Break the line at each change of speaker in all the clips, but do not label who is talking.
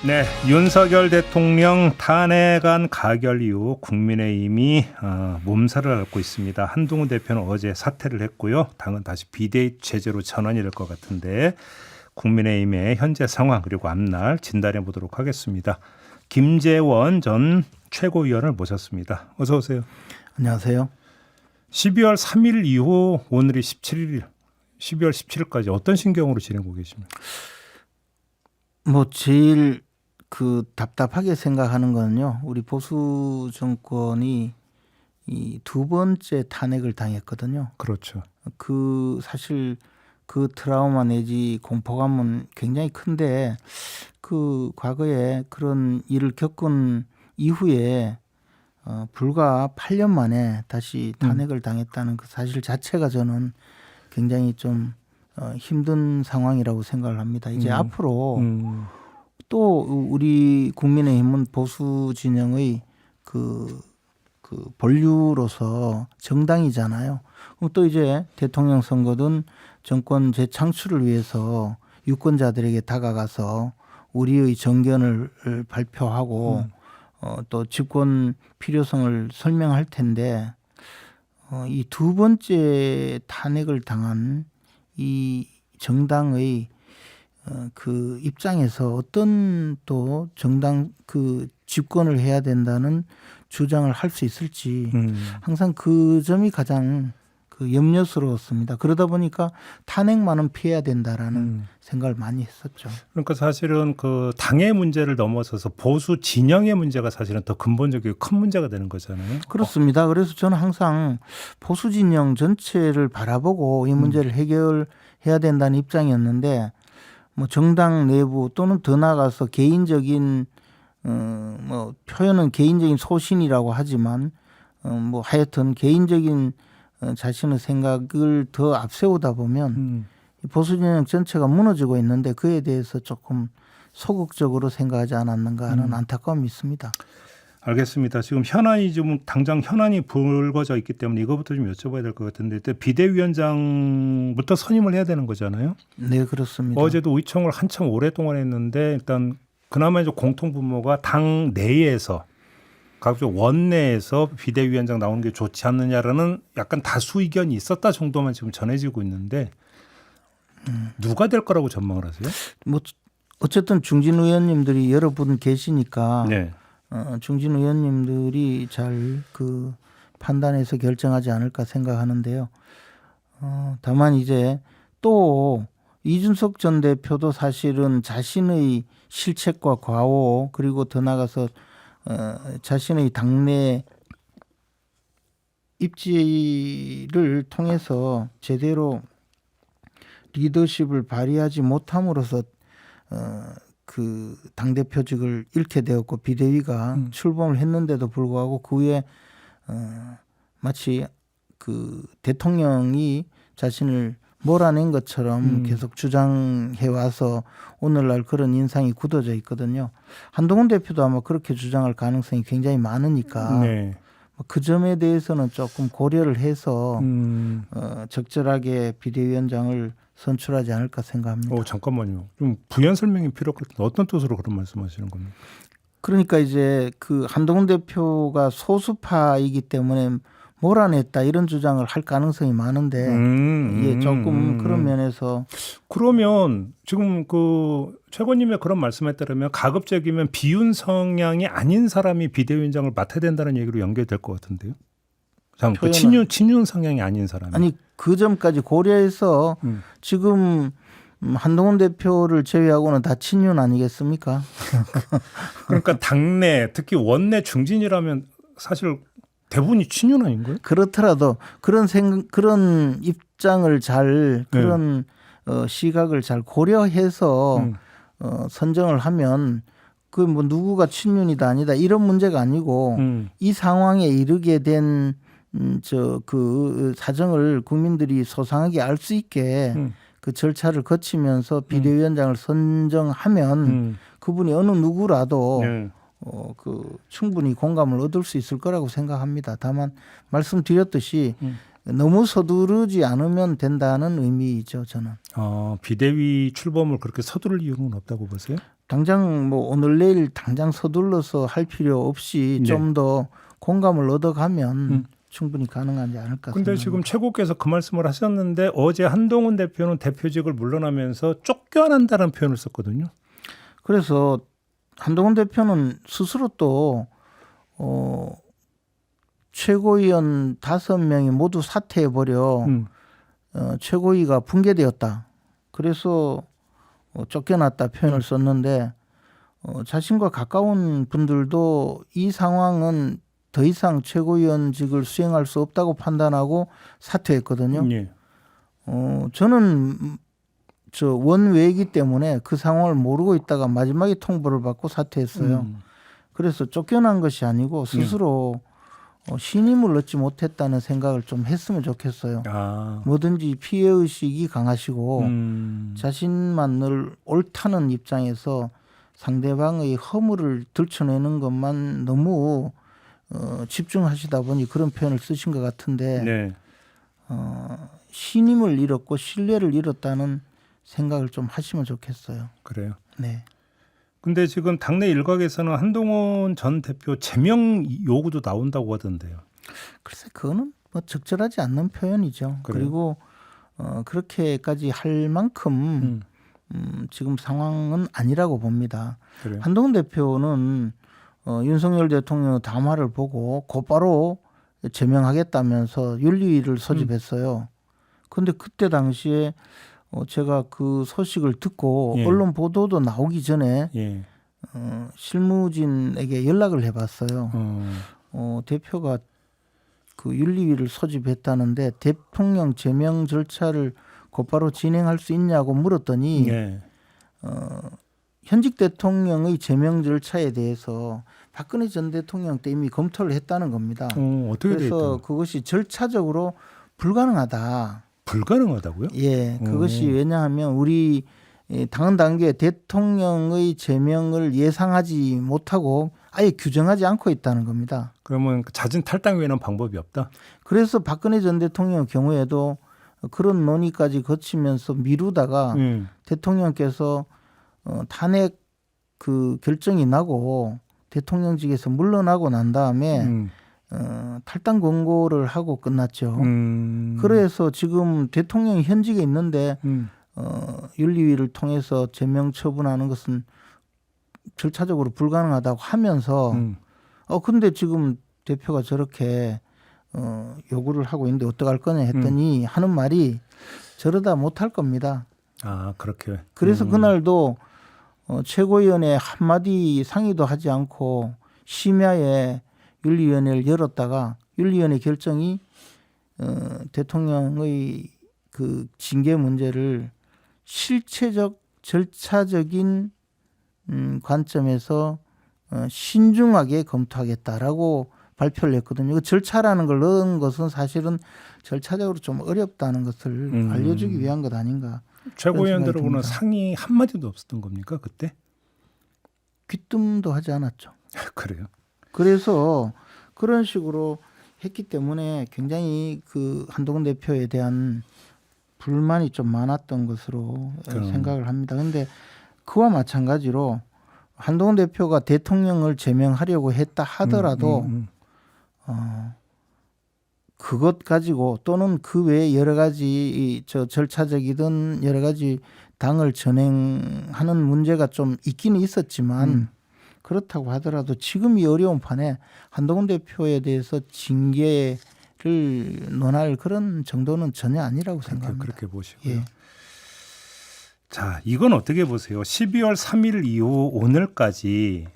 네, 윤석열 대통령 탄핵안 가결 이후 국민의힘이 몸살을 앓고 있습니다. 한동훈 대표는 어제 사퇴를 했고요. 당은 다시 비대위 체제로 전환이 될 것 같은데 국민의힘의 현재 상황 그리고 앞날 진단해 보도록 하겠습니다. 김재원 전 최고위원을 모셨습니다. 어서 오세요.
안녕하세요.
12월 3일 이후 오늘이 17일, 12월 17일까지 어떤 심경으로 지내고 계십니까?
제일 답답하게 생각하는 거는요. 우리 보수 정권이 이 두 번째 탄핵을 당했거든요.
그렇죠.
사실 그 트라우마 내지 공포감은 굉장히 큰데 과거에 그런 일을 겪은 이후에 불과 8년 만에 다시 탄핵을 당했다는 그 사실 자체가 저는 굉장히 좀 힘든 상황이라고 생각을 합니다. 이제 앞으로 또 우리 국민의힘은 보수 진영의 본류로서 정당이잖아요. 그럼 또 이제 대통령 선거든 정권 재창출을 위해서 유권자들에게 다가가서 우리의 정견을 발표하고 또 집권 필요성을 설명할 텐데 이 두 번째 탄핵을 당한 이 정당의 그 입장에서 어떤 또 정당 집권을 해야 된다는 주장을 할 수 있을지 항상 그 점이 가장 염려스러웠습니다. 그러다 보니까 탄핵만은 피해야 된다라는 생각을 많이 했었죠.
그러니까 사실은 그 당의 문제를 넘어서서 보수 진영의 문제가 사실은 더 근본적이고 큰 문제가 되는 거잖아요.
그렇습니다. 그래서 저는 항상 보수 진영 전체를 바라보고 이 문제를 해결해야 된다는 입장이었는데 정당 내부 또는 더 나아가서 개인적인 표현은 개인적인 소신이라고 하지만 하여튼 개인적인 자신의 생각을 더 앞세우다 보면 보수 진영 전체가 무너지고 있는데 그에 대해서 조금 소극적으로 생각하지 않았는가 하는 안타까움이 있습니다.
알겠습니다. 지금 당장 현안이 불거져 있기 때문에 이거부터 좀 여쭤봐야 될 것 같은데 비대위원장부터 선임을 해야 되는 거잖아요.
네, 그렇습니다.
어제도 의총을 한참 오랫동안 했는데 일단 그나마 이제 공통분모가 당 내에서 각종 원내에서 비대위원장 나오는 게 좋지 않느냐라는 약간 다수 의견이 있었다 정도만 지금 전해지고 있는데 누가 될 거라고 전망을 하세요?
어쨌든 중진 의원님들이 여러 분 계시니까
네.
중진 의원님들이 잘 판단해서 결정하지 않을까 생각하는데요. 다만 이제 또 이준석 전 대표도 사실은 자신의 실책과 과오 그리고 더 나아가서 자신의 당내 입지를 통해서 제대로 리더십을 발휘하지 못함으로써 당대표직을 잃게 되었고 비대위가 출범을 했는데도 불구하고 그 후에 마치 대통령이 자신을 몰아낸 것처럼 계속 주장해 와서 오늘날 그런 인상이 굳어져 있거든요. 한동훈 대표도 아마 그렇게 주장할 가능성이 굉장히 많으니까
네.
그 점에 대해서는 조금 고려를 해서 적절하게 비대위원장을 선출하지 않을까 생각합니다.
잠깐만요. 좀 부연 설명이 필요할 것 같은데 어떤 뜻으로 그런 말씀하시는 겁니까?
그러니까 이제 한동훈 대표가 소수파이기 때문에 몰아냈다 이런 주장을 할 가능성이 많은데 조금 그런 면에서
그러면 지금 최고님의 그런 말씀에 따르면 가급적이면 비윤 성향이 아닌 사람이 비대위원장을 맡아야 된다는 얘기로 연결될 것 같은데요. 친윤 성향이 아닌 사람.
아니 그 점까지 고려해서 지금 한동훈 대표를 제외하고는 다 친윤 아니겠습니까?
그러니까 당내 특히 원내 중진이라면 사실 대부분이 친윤 아닌가요?
그렇더라도 그런 입장을 그런 시각을 잘 고려해서 선정을 하면 누구가 친윤이다 아니다 이런 문제가 아니고 이 상황에 이르게 된 사정을 국민들이 소상하게 알 수 있게 그 절차를 거치면서 비대위원장을 선정하면 그분이 어느 누구라도 충분히 공감을 얻을 수 있을 거라고 생각합니다. 다만 말씀드렸듯이 너무 서두르지 않으면 된다는 의미이죠, 저는.
비대위 출범을 그렇게 서두를 이유는 없다고 보세요?
당장 뭐 오늘 내일 당장 서둘러서 할 필요 없이
네.
좀 더 공감을 얻어가면 충분히 가능하지 않을까
근데
생각합니다.
지금 최고께서 그 말씀을 하셨는데 어제 한동훈 대표는 대표직을 물러나면서 쫓겨난다는 표현을 썼거든요.
그래서 한동훈 대표는 스스로 또 최고위원 5명이 모두 사퇴해버려 최고위가 붕괴되었다. 그래서 쫓겨났다 표현을 썼는데 자신과 가까운 분들도 이 상황은 더 이상 최고위원직을 수행할 수 없다고 판단하고 사퇴했거든요.
예.
저는 저 원외이기 때문에 그 상황을 모르고 있다가 마지막에 통보를 받고 사퇴했어요. 그래서 쫓겨난 것이 아니고 스스로 신임을 얻지 못했다는 생각을 좀 했으면 좋겠어요.
아.
뭐든지 피해의식이 강하시고 자신만 늘 옳다는 입장에서 상대방의 허물을 들춰내는 것만 너무 집중하시다 보니 그런 표현을 쓰신 것 같은데
네.
신임을 잃었고 신뢰를 잃었다는 생각을 좀 하시면 좋겠어요.
그래요.
네.
근데 지금 당내 일각에서는 한동훈 전 대표 제명 요구도 나온다고 하던데요.
글쎄 그거는 뭐 적절하지 않는 표현이죠.
그래요?
그리고 그렇게까지 할 만큼 지금 상황은 아니라고 봅니다.
그래요.
한동훈 대표는 윤석열 대통령 담화를 보고 곧바로 제명하겠다면서 윤리위를 소집했어요. 그런데 그때 당시에 제가 그 소식을 듣고
예.
언론 보도도 나오기 전에
예.
실무진에게 연락을 해봤어요. 대표가 그 윤리위를 소집했다는데 대통령 제명 절차를 곧바로 진행할 수 있냐고 물었더니
예.
현직 대통령의 제명 절차에 대해서 박근혜 전 대통령 때 이미 검토를 했다는 겁니다.
어떻게 돼
그래서
있다?
그것이 절차적으로 불가능하다.
불가능하다고요?
예, 그것이 왜냐하면 우리 당헌 단계에 대통령의 제명을 예상하지 못하고 아예 규정하지 않고 있다는 겁니다.
그러면 자진 탈당 외에는 방법이 없다?
그래서 박근혜 전 대통령 경우에도 그런 논의까지 거치면서 미루다가 대통령께서 탄핵 그 결정이 나고 대통령직에서 물러나고 난 다음에 탈당 권고를 하고 끝났죠. 그래서 지금 대통령이 현직에 있는데 윤리위를 통해서 제명 처분하는 것은 절차적으로 불가능하다고 하면서 근데 지금 대표가 저렇게 요구를 하고 있는데 어떡할 거냐 했더니 하는 말이 저러다 못할 겁니다.
아, 그렇게.
그래서 그날도 최고위원회 한마디 상의도 하지 않고 심야에 윤리위원회를 열었다가 윤리위원회 결정이 대통령의 그 징계 문제를 실체적 절차적인 관점에서 신중하게 검토하겠다라고 발표를 했거든요. 그 절차라는 걸 넣은 것은 사실은 절차적으로 좀 어렵다는 것을 알려주기 위한 것 아닌가.
최고위원들하고는 상의 한마디도 없었던 겁니까 그때?
귀뜸도 하지 않았죠.
그래요?
그래서 그런 식으로 했기 때문에 굉장히 그 한동훈 대표에 대한 불만이 좀 많았던 것으로 생각을 합니다. 그런데 그와 마찬가지로 한동훈 대표가 대통령을 제명하려고 했다 하더라도 그것 가지고 또는 그 외에 여러 가지 저 절차적이든 여러 가지 당을 전행하는 문제가 좀 있기는 있었지만 그렇다고 하더라도 지금 이 어려운 판에 한동훈 대표에 대해서 징계를 논할 그런 정도는 전혀 아니라고 생각합니다.
그렇게 보시고요.
예.
자, 이건 어떻게 보세요? 12월 3일 이후 오늘까지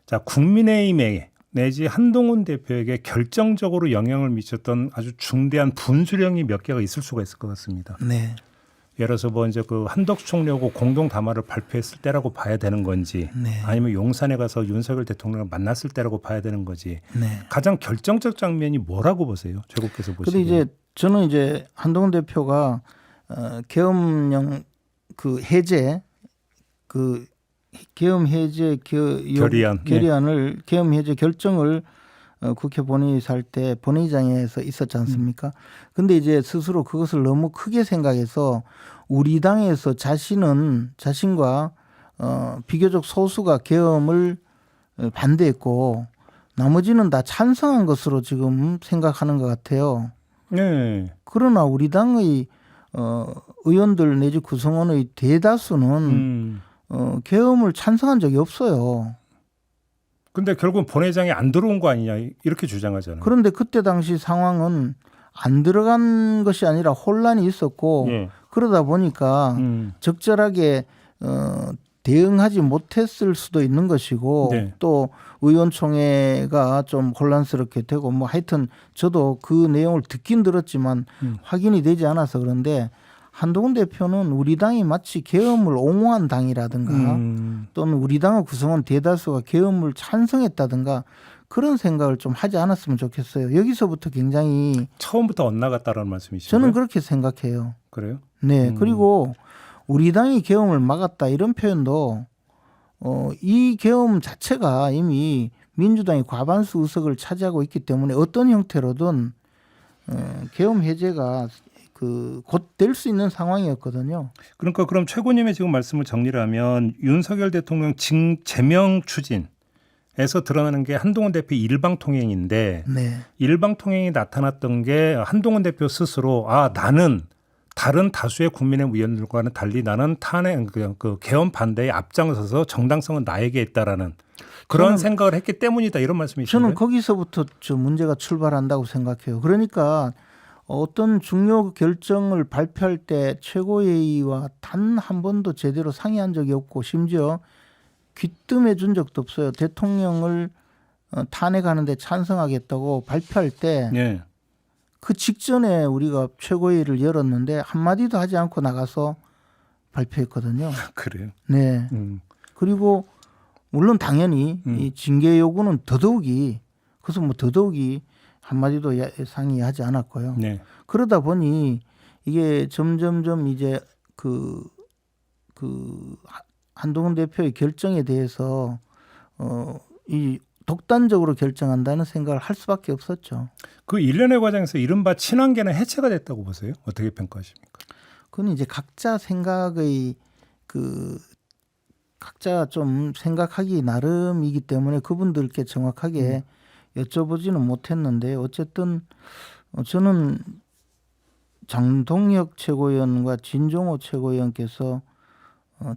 자, 국민의힘에 내지 한동훈 대표에게 결정적으로 영향을 미쳤던 아주 중대한 분수령이 몇 개가 있을 수가 있을 것 같습니다.
네.
예를 들어서 뭐 이제 그 한덕수 총리하고 공동 담화를 발표했을 때라고 봐야 되는 건지,
네.
아니면 용산에 가서 윤석열 대통령을 만났을 때라고 봐야 되는 거지.
네.
가장 결정적 장면이 뭐라고 보세요? 최고께서
근데
보시기에.
이제 저는 이제 한동훈 대표가 계엄령 그 해제 그 계엄 해제 결의안을 계엄 해제 결정을 국회 본회의에서 할 때 본회의장에서 있었지 않습니까? 근데 이제 스스로 그것을 너무 크게 생각해서 우리 당에서 자신과 비교적 소수가 계엄을 반대했고 나머지는 다 찬성한 것으로 지금 생각하는 것 같아요.
네.
그러나 우리 당의 의원들 내지 구성원의 대다수는 계엄을 찬성한 적이 없어요.
근데 결국 본회의장에 안 들어온 거 아니냐 이렇게 주장하잖아요.
그런데 그때 당시 상황은 안 들어간 것이 아니라 혼란이 있었고
예.
그러다 보니까 적절하게 대응하지 못했을 수도 있는 것이고
네.
또 의원총회가 좀 혼란스럽게 되고 뭐 하여튼 저도 그 내용을 듣긴 들었지만 확인이 되지 않아서 그런데 한동훈 대표는 우리 당이 마치 계엄을 옹호한 당이라든가 또는 우리 당의 구성원 대다수가 계엄을 찬성했다든가 그런 생각을 좀 하지 않았으면 좋겠어요. 여기서부터 굉장히
처음부터 엇나갔다라는 말씀이시죠?
저는 그렇게 생각해요.
그래요?
네. 그리고 우리 당이 계엄을 막았다 이런 표현도 이 계엄 자체가 이미 민주당이 과반수 의석을 차지하고 있기 때문에 어떤 형태로든 계엄 해제가 곧 될 수 있는 상황이었거든요.
그러니까 그럼 최고님의 지금 말씀을 정리를 하면 윤석열 대통령 제명 추진에서 드러나는 게 한동훈 대표 일방 통행인데
네.
일방 통행이 나타났던 게 한동훈 대표 스스로 나는 다른 다수의 국민의 의원들과는 달리 나는 탄핵 그 계엄 반대에 앞장서서 정당성은 나에게 있다라는 그런 생각을 했기 때문이다 이런 말씀이신가요?
저는 거기서부터 저 문제가 출발한다고 생각해요. 그러니까 어떤 중요 결정을 발표할 때 최고회의와 단 한 번도 제대로 상의한 적이 없고 심지어 귀뜸해 준 적도 없어요. 대통령을 탄핵하는데 찬성하겠다고 발표할 때
예.
그 직전에 우리가 최고회의를 열었는데 한마디도 하지 않고 나가서 발표했거든요.
그래요.
네. 그리고 물론 당연히 이 징계 요구는 더더욱이 그래서 뭐 더더욱이 한마디도 상의하지 않았고요.
네.
그러다 보니 이게 점점점 이제 한동훈 대표의 결정에 대해서 이 독단적으로 결정한다는 생각을 할 수밖에 없었죠.
그 일련의 과정에서 이른바 친한계는 해체가 됐다고 보세요? 어떻게 평가하십니까?
그건 이제 각자 생각의 각자 좀 생각하기 나름이기 때문에 그분들께 정확하게 여쭤보지는 못했는데 어쨌든 저는 장동혁 최고위원과 진종호 최고위원께서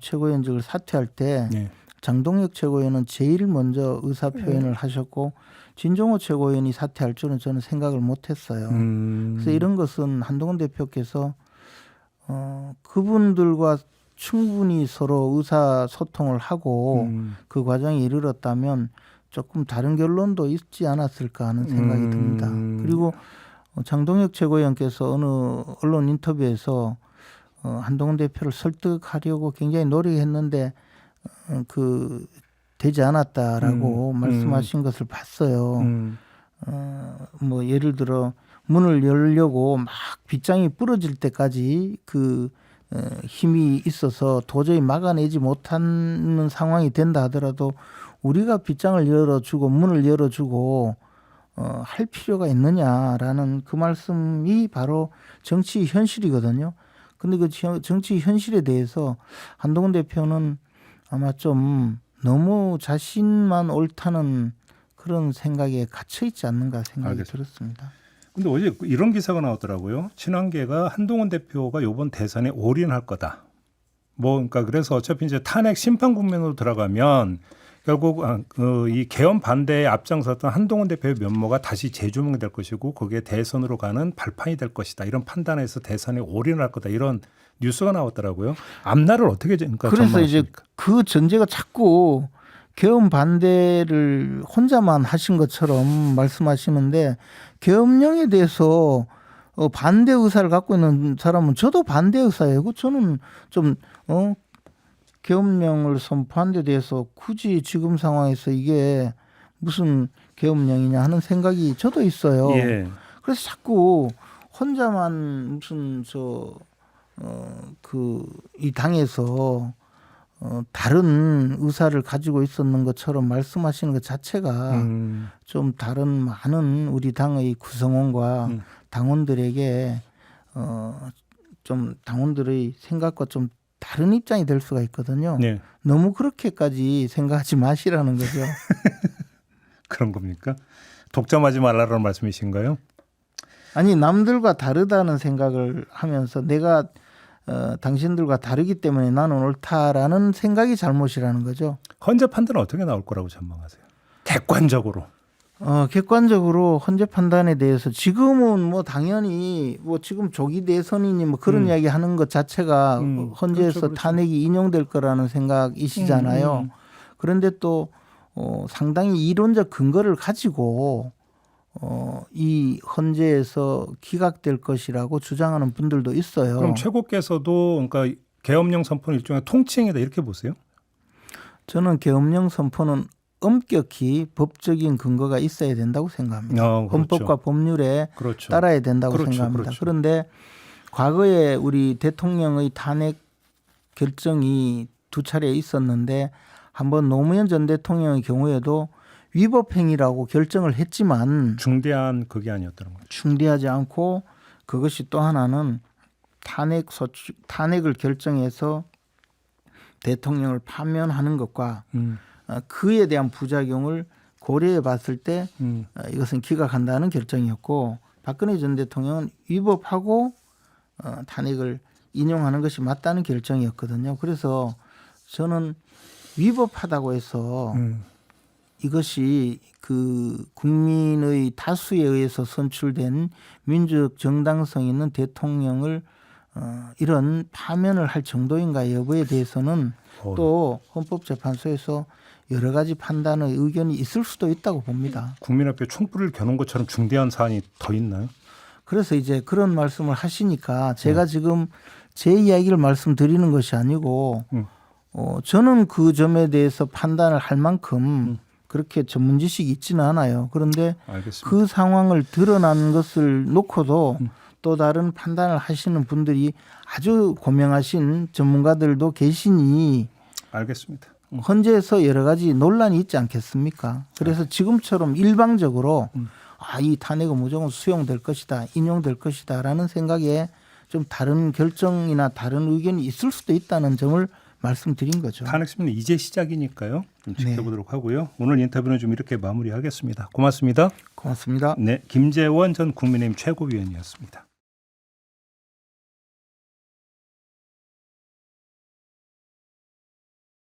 최고위원직을 사퇴할 때
네.
장동혁 최고위원은 제일 먼저 의사 표현을 하셨고 진종호 최고위원이 사퇴할 줄은 저는 생각을 못했어요. 그래서 이런 것은 한동훈 대표께서 그분들과 충분히 서로 의사소통을 하고 그 과정에 이르렀다면 조금 다른 결론도 있지 않았을까 하는 생각이 듭니다. 그리고 장동혁 최고위원께서 어느 언론 인터뷰에서 한동훈 대표를 설득하려고 굉장히 노력했는데 되지 않았다라고 말씀하신 것을 봤어요. 뭐 예를 들어 문을 열려고 막 빗장이 부러질 때까지 힘이 있어서 도저히 막아내지 못하는 상황이 된다 하더라도 우리가 빗장을 열어주고 문을 열어주고 할 필요가 있느냐라는 그 말씀이 바로 정치 현실이거든요. 근데 그 정치 현실에 대해서 한동훈 대표는 아마 좀 너무 자신만 옳다는 그런 생각에 갇혀 있지 않는가 생각이
알겠습니다.
들었습니다.
근데 어제 이런 기사가 나오더라고요. 친한계가 한동훈 대표가 이번 대선에 올인할 거다. 그러니까 그래서 어차피 이제 탄핵 심판 국면으로 들어가면 결국 이 계엄 반대에 앞장섰던 한동훈 대표의 면모가 다시 재조명될 것이고 그게 대선으로 가는 발판이 될 것이다. 이런 판단에서 대선에 올인할 거다. 이런 뉴스가 나왔더라고요. 앞날을 어떻게
그래서 이제 그 전제가 자꾸 계엄 반대를 혼자만 하신 것처럼 말씀하시는데 계엄령에 대해서 반대 의사를 갖고 있는 사람은 저도 반대 의사예요. 저는 좀 계엄령을 선포한 데 대해서 굳이 지금 상황에서 이게 무슨 계엄령이냐 하는 생각이 저도 있어요.
예.
그래서 자꾸 혼자만 무슨 이 당에서 다른 의사를 가지고 있었는 것처럼 말씀하시는 것 자체가 좀 다른 많은 우리 당의 구성원과 당원들에게 좀 당원들의 생각과 좀 다른 입장이 될 수가 있거든요.
네.
너무 그렇게까지 생각하지 마시라는 거죠.
그런 겁니까? 독점하지 말라는 말씀이신가요?
아니 남들과 다르다는 생각을 하면서 내가 당신들과 다르기 때문에 나는 옳다라는 생각이 잘못이라는 거죠.
헌재 판단은 어떻게 나올 거라고 전망하세요? 객관적으로.
객관적으로 헌재 판단에 대해서 지금은 뭐 당연히 뭐 지금 조기 대선이니 뭐 그런 이야기 하는 것 자체가 헌재에서
그렇죠.
탄핵이 인용될 거라는 생각이시잖아요. 그런데 또 상당히 이론적 근거를 가지고 이 헌재에서 기각될 것이라고 주장하는 분들도 있어요.
그럼 최고께서도 그러니까 계엄령 선포는 일종의 통치행위다 이렇게 보세요?
저는 계엄령 선포는 엄격히 법적인 근거가 있어야 된다고 생각합니다.
그렇죠.
헌법과 법률에
그렇죠.
따라야 된다고
그렇죠.
생각합니다.
그렇죠.
그런데 과거에 우리 대통령의 탄핵 결정이 두 차례 있었는데 한번 노무현 전 대통령의 경우에도 위법 행위라고 결정을 했지만
중대한 그게 아니었다는 거죠.
중대하지 않고 그것이 또 하나는 탄핵을 결정해서 대통령을 파면하는 것과 그에 대한 부작용을 고려해 봤을 때 이것은 기각한다는 결정이었고 박근혜 전 대통령은 위법하고 탄핵을 인용하는 것이 맞다는 결정이었거든요. 그래서 저는 위법하다고 해서 이것이 그 국민의 다수에 의해서 선출된 민주적 정당성 있는 대통령을 이런 파면을 할 정도인가 여부에 대해서는 또 헌법재판소에서 여러 가지 판단의 의견이 있을 수도 있다고 봅니다.
국민 앞에 총불을 겨눈 것처럼 중대한 사안이 더 있나요?
그래서 이제 그런 말씀을 하시니까 제가 지금 제 이야기를 말씀드리는 것이 아니고 저는 그 점에 대해서 판단을 할 만큼 그렇게 전문 지식이 있지는 않아요. 그런데
알겠습니다.
그 상황을 드러난 것을 놓고도 또 다른 판단을 하시는 분들이 아주 고명하신 전문가들도 계시니
알겠습니다.
헌재에서 여러 가지 논란이 있지 않겠습니까? 그래서 지금처럼 일방적으로 이 탄핵은 무조건 수용될 것이다, 인용될 것이다라는 생각에 좀 다른 결정이나 다른 의견이 있을 수도 있다는 점을 말씀드린 거죠.
탄핵 심리는 이제 시작이니까요. 좀 지켜보도록 하고요. 오늘 인터뷰는 좀 이렇게 마무리하겠습니다. 고맙습니다.
고맙습니다.
네, 김재원 전 국민의힘 최고위원이었습니다.